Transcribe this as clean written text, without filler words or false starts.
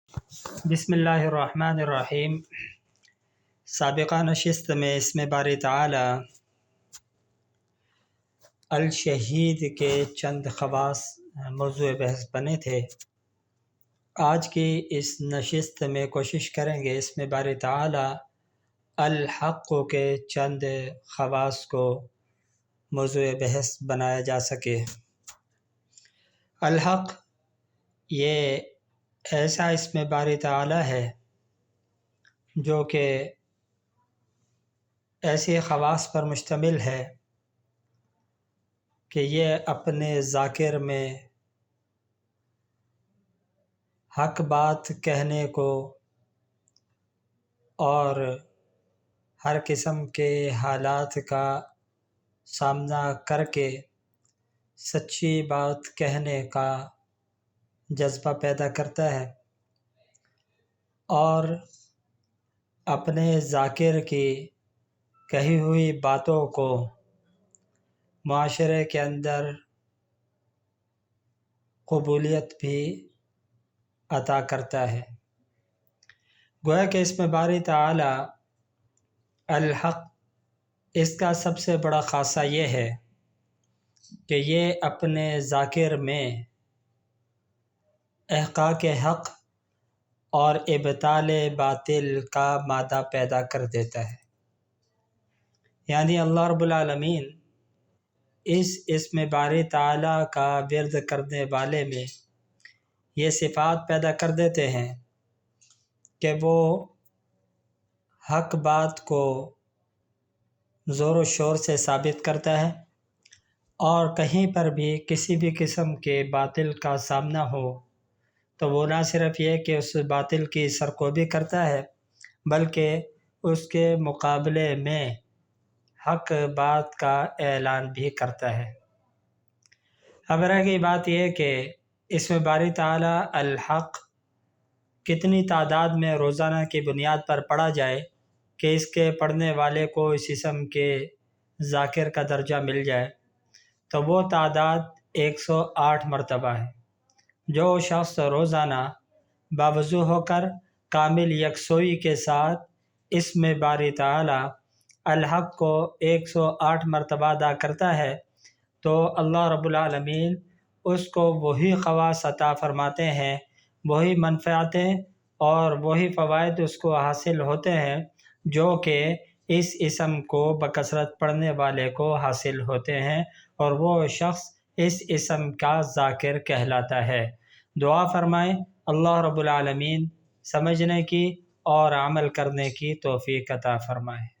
بسم اللہ الرحمن الرحیم۔ سابقہ نشست میں اسم باری تعالی الشہید کے چند خواص موضوع بحث بنے تھے۔ آج کی اس نشست میں کوشش کریں گے اسم باری تعالی الحق کے چند خواص کو موضوع بحث بنایا جا سکے۔ الحق یہ ایسا اسم باری تعالی ہے جو کہ ایسے خواص پر مشتمل ہے کہ یہ اپنے ذاکر میں حق بات کہنے کو اور ہر قسم کے حالات کا سامنا کر کے سچی بات کہنے کا جذبہ پیدا کرتا ہے، اور اپنے ذاکر کی کہی ہوئی باتوں کو معاشرے کے اندر قبولیت بھی عطا کرتا ہے۔ گویا کہ اسم باری تعالی الحق، اس کا سب سے بڑا خاصہ یہ ہے کہ یہ اپنے ذاکر میں احقاق حق اور ابطال باطل کا مادہ پیدا کر دیتا ہے۔ یعنی اللہ رب العالمین اس اسم باری تعالی کا ورد کرنے والے میں یہ صفات پیدا کر دیتے ہیں کہ وہ حق بات کو زور و شور سے ثابت کرتا ہے، اور کہیں پر بھی کسی بھی قسم کے باطل کا سامنا ہو تو وہ نہ صرف یہ کہ اس باطل کی سرکوبی کرتا ہے بلکہ اس کے مقابلے میں حق بات کا اعلان بھی کرتا ہے۔ اب رہ گئی بات یہ کہ اسم باری تعالی الحق کتنی تعداد میں روزانہ کی بنیاد پر پڑھا جائے کہ اس کے پڑھنے والے کو اس اسم کے ذاکر کا درجہ مل جائے، تو وہ تعداد 108 مرتبہ ہے۔ جو شخص روزانہ باوضو ہو کر کامل یکسوئی کے ساتھ اسم باری تعالی الحق کو 108 مرتبہ ادا کرتا ہے تو اللہ رب العالمین اس کو وہی خواص عطا فرماتے ہیں، وہی منفعتیں اور وہی فوائد اس کو حاصل ہوتے ہیں جو کہ اس اسم کو بکثرت پڑھنے والے کو حاصل ہوتے ہیں، اور وہ شخص اس اسم کا ذاکر کہلاتا ہے۔ دعا فرمائیں اللہ رب العالمین سمجھنے کی اور عمل کرنے کی توفیق عطا فرمائے۔